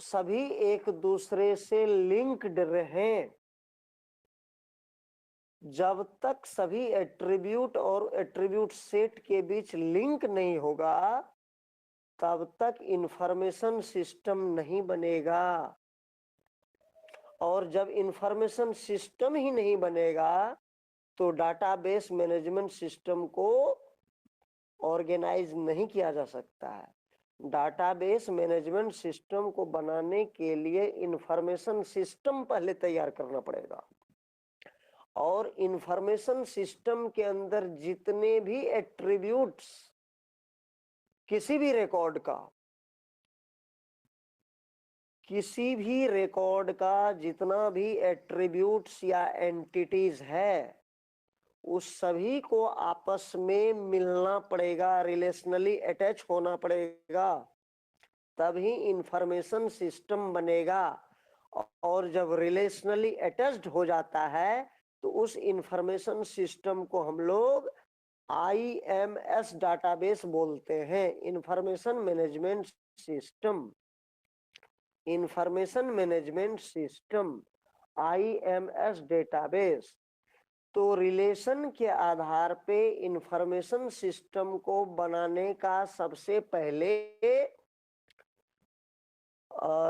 सभी एक दूसरे से लिंक्ड रहें। जब तक सभी एट्रीब्यूट और एट्रीब्यूट सेट के बीच लिंक नहीं होगा तब तक इंफॉर्मेशन सिस्टम नहीं बनेगा। और जब इंफॉर्मेशन सिस्टम ही नहीं बनेगा तो डाटाबेस मैनेजमेंट सिस्टम को ऑर्गेनाइज नहीं किया जा सकता है। डाटाबेस मैनेजमेंट सिस्टम को बनाने के लिए इंफॉर्मेशन सिस्टम पहले तैयार करना पड़ेगा और इंफॉर्मेशन सिस्टम के अंदर जितने भी एट्रीब्यूट्स किसी भी रिकॉर्ड का जितना भी एट्रीब्यूट्स या एंटिटीज है उस सभी को आपस में मिलना पड़ेगा, रिलेशनली अटैच होना पड़ेगा, तभी इंफॉर्मेशन सिस्टम बनेगा। और जब रिलेशनली अटैच्ड हो जाता है तो उस इंफॉर्मेशन सिस्टम को हम लोग IMS डाटाबेस बोलते हैं, information management system. Information management system IMS database. तो रिलेशन के आधार पे इंफॉर्मेशन सिस्टम को बनाने का सबसे पहले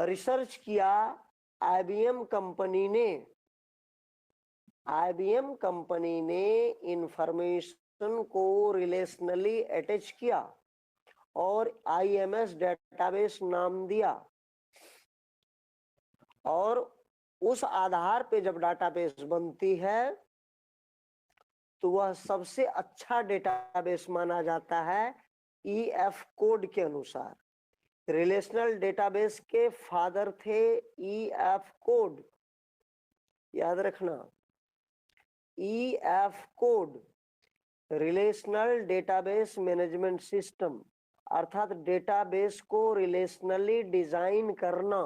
रिसर्च किया IBM कंपनी ने इंफॉर्मेशन को रिलेशनली अटैच किया और IMS डेटाबेस नाम दिया। और उस आधार पे जब डाटाबेस बनती है तो वह सबसे अच्छा डेटाबेस माना जाता है EF कोड के अनुसार। रिलेशनल डेटाबेस के फादर थे EF कोड, याद रखना। EF code relational database management system, अर्थात डेटाबेस को रिलेशनली डिजाइन करना,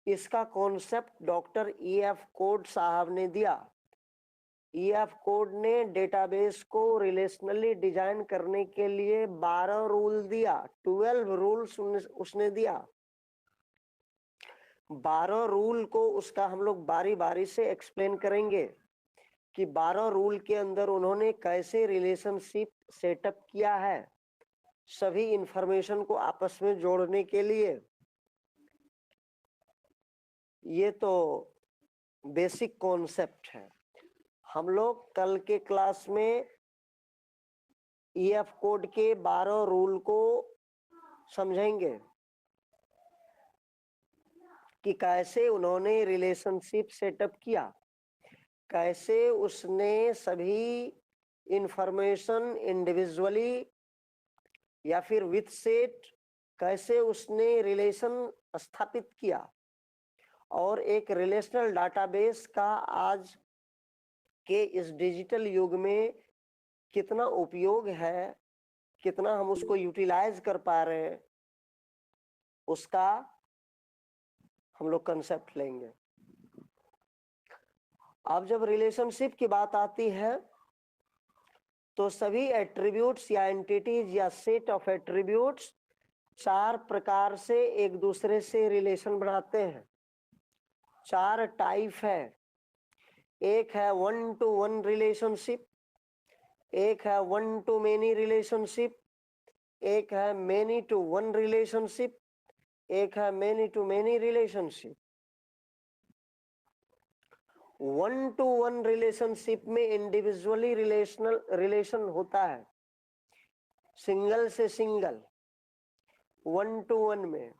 इसका कॉन्सेप्ट डॉक्टर EF कोड साहब ने दिया। EF कोड ने डेटाबेस को रिलेशनली डिजाइन करने के लिए 12 रूल दिया, 12 रूल्स उसने दिया। 12 रूल को उसका हम लोग बारी बारी से एक्सप्लेन करेंगे कि 12 रूल के अंदर उन्होंने कैसे रिलेशनशिप सेटअप किया है सभी इंफॉर्मेशन को आपस में जोड़ने के लिए। ये तो बेसिक कॉन्सेप्ट है। हम लोग कल के क्लास में EF कोड के 12 रूल को समझेंगे कि कैसे उन्होंने रिलेशनशिप सेटअप किया, कैसे उसने सभी इंफॉर्मेशन इंडिविजुअली या फिर विथ सेट कैसे उसने रिलेशन स्थापित किया और एक रिलेशनल डाटाबेस का आज के इस डिजिटल युग में कितना उपयोग है, कितना हम उसको यूटिलाइज कर पा रहे हैं, उसका हम लोग कंसेप्ट लेंगे। अब जब रिलेशनशिप की बात आती है तो सभी एट्रीब्यूट्स या एंटिटीज या सेट ऑफ एट्रीब्यूट्स 4 प्रकार से एक दूसरे से रिलेशन बनाते हैं। 4 टाइप है। एक है 1 to 1 रिलेशनशिप, एक है 1 to many रिलेशनशिप, एक है many to 1 रिलेशनशिप, एक है many to many relationship. 1 to 1 relationship में इंडिविजुअली रिलेशन होता है, सिंगल से सिंगल 1 to 1 में।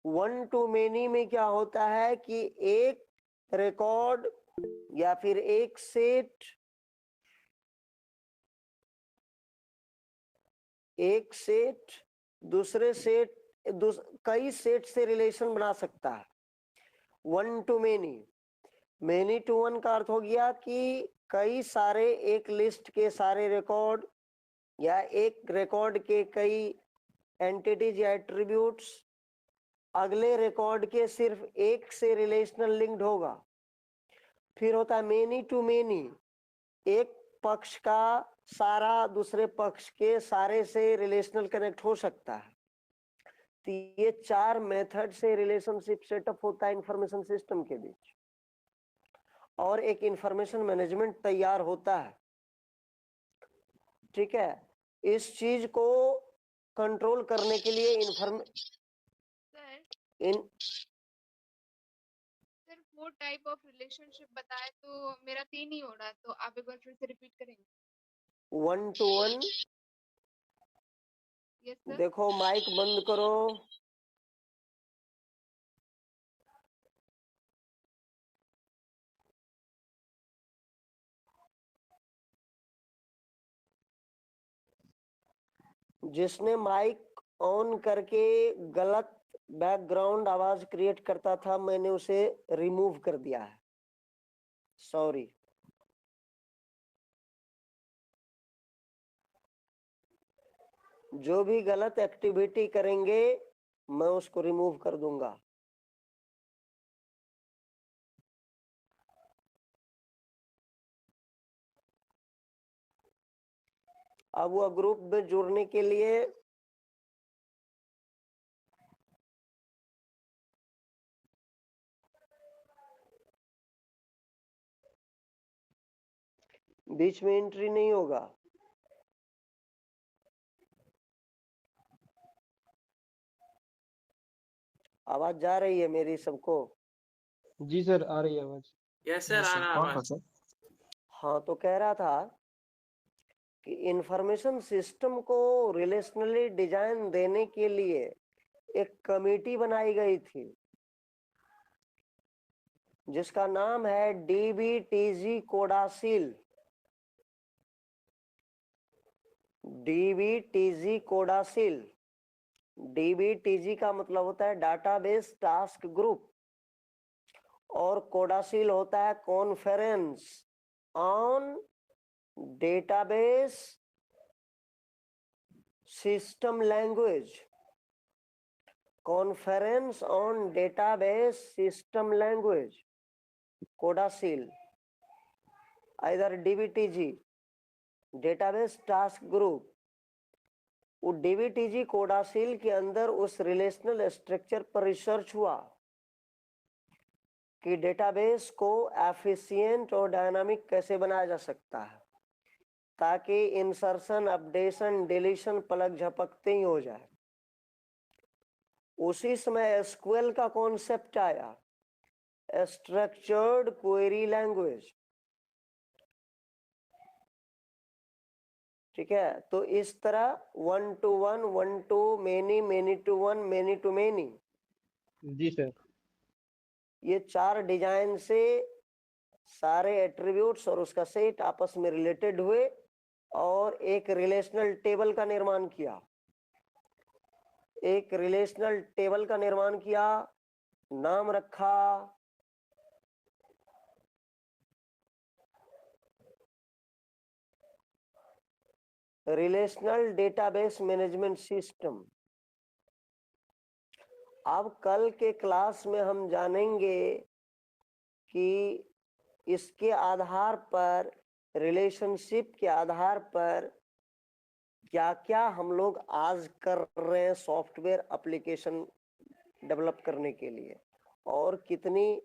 1 to many में क्या होता है कि एक रिकॉर्ड या फिर एक सेट दूसरे सेट कई सेट से रिलेशन बना सकता है। 1 to many to 1 का अर्थ हो गया कि कई सारे एक लिस्ट के सारे रिकॉर्ड या एक रिकॉर्ड के कई एंटिटीज या एट्रीब्यूट्स अगले रिकॉर्ड के सिर्फ एक से रिलेशनल लिंक्ड होगा। फिर होता है मेनी टू मेनी, एक पक्ष का सारा दूसरे पक्ष के सारे से रिलेशनल कनेक्ट हो सकता है। तो ये 4 मेथड से रिलेशनशिप सेटअप होता है इंफॉर्मेशन सिस्टम के बीच, और एक इंफॉर्मेशन मैनेजमेंट तैयार होता है। ठीक है, इस चीज को कंट्रोल करने के लिए सर 4 टाइप ऑफ रिलेशनशिप बताए तो मेरा 3 ही हो रहा है, तो आप एक बार फिर से रिपीट करेंगे? 1 to 1। Yes sir. देखो माइक बंद करो। जिसने माइक ऑन करके गलत बैकग्राउंड आवाज क्रिएट करता था, मैंने उसे रिमूव कर दिया है, सॉरी। जो भी गलत एक्टिविटी करेंगे मैं उसको रिमूव कर दूंगा। अब वह ग्रुप में जुड़ने के लिए बीच में एंट्री नहीं होगा। आवाज जा रही है मेरी सबको? जी सर, आ रही है आवाज। यस सर, आ रहा आवाज। हाँ, तो कह रहा था कि इंफॉर्मेशन सिस्टम को रिलेशनली डिजाइन देने के लिए एक कमेटी बनाई गई थी, जिसका नाम है डीबीटीजी कोडासिल। डीबीटीजी कोडासिल। डीबीटीजी का मतलब होता है डाटाबेस टास्क ग्रुप, और कोडासिल होता है conference on database system language. Conference on database system language, CODASYL. इधर डीबीटीजी डेटाबेस टास्क ग्रुप। वो डीबीटीजी कोडासिल के अंदर उस रिलेशनल स्ट्रक्चर पर रिसर्च हुआ कि डेटाबेस को एफिशिएंट और डायनामिक कैसे बनाया जा सकता है, ताकि इंसर्शन अपडेशन डिलीशन पलक झपकते ही हो जाए। उसी समय एसक्यूएल का कॉन्सेप्ट आया, स्ट्रक्चर्ड क्वेरी लैंग्वेज। ठीक है, तो इस तरह 1 to 1, 1 to many, many to 1, many to many, जी सर। ये 4 डिजाइन से सारे एट्रीब्यूट्स और उसका सेट आपस में रिलेटेड हुए और एक रिलेशनल टेबल का निर्माण किया। एक रिलेशनल टेबल का निर्माण किया, नाम रखा रिलेशनल डेटाबेस मैनेजमेंट सिस्टम। अब कल के क्लास में हम जानेंगे कि इसके आधार पर, रिलेशनशिप के आधार पर क्या क्या हम लोग आज कर रहे हैं सॉफ्टवेयर एप्लीकेशन डेवलप करने के लिए, और कितनी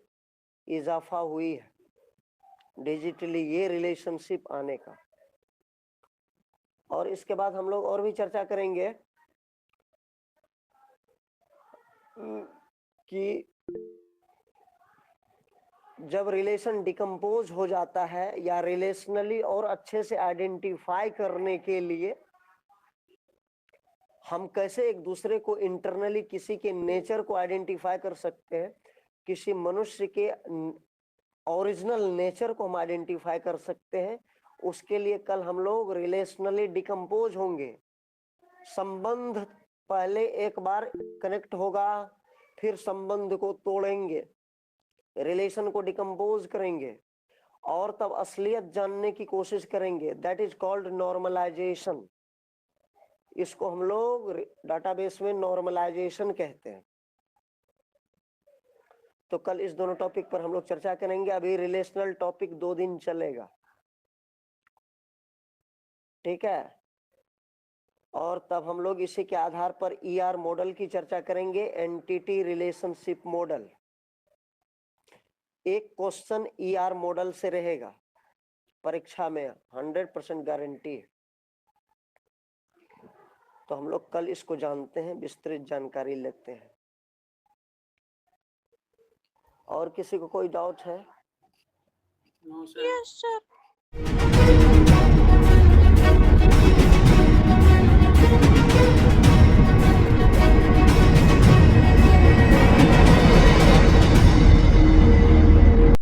इजाफा हुई है डिजिटली ये रिलेशनशिप आने का। और इसके बाद हम लोग और भी चर्चा करेंगे कि जब रिलेशन डिकम्पोज हो जाता है या रिलेशनली और अच्छे से आइडेंटिफाई करने के लिए हम कैसे एक दूसरे को इंटरनली किसी के नेचर को आइडेंटिफाई कर सकते हैं, किसी मनुष्य के ओरिजिनल नेचर को हम आइडेंटिफाई कर सकते हैं। उसके लिए कल हम लोग रिलेशनली डिकम्पोज होंगे। संबंध पहले एक बार कनेक्ट होगा, फिर संबंध को तोड़ेंगे, रिलेशन को डिकम्पोज करेंगे, और तब असलियत जानने की कोशिश करेंगे। That is called normalisation. इसको हम लोग डाटाबेस में नॉर्मलाइजेशन कहते हैं। तो कल इस दोनों टॉपिक पर हम लोग चर्चा करेंगे। अभी रिलेशनल टॉपिक 2 दिन चलेगा, ठीक है। और तब हम लोग इसी के आधार पर ER मॉडल की चर्चा करेंगे, एंटिटी रिलेशनशिप मॉडल। एक क्वेश्चन ER मॉडल से रहेगा परीक्षा में, 100% गारंटी है। तो हम लोग कल इसको जानते हैं, विस्तृत जानकारी लेते हैं। और किसी को कोई डाउट है? No sir. Yes sir.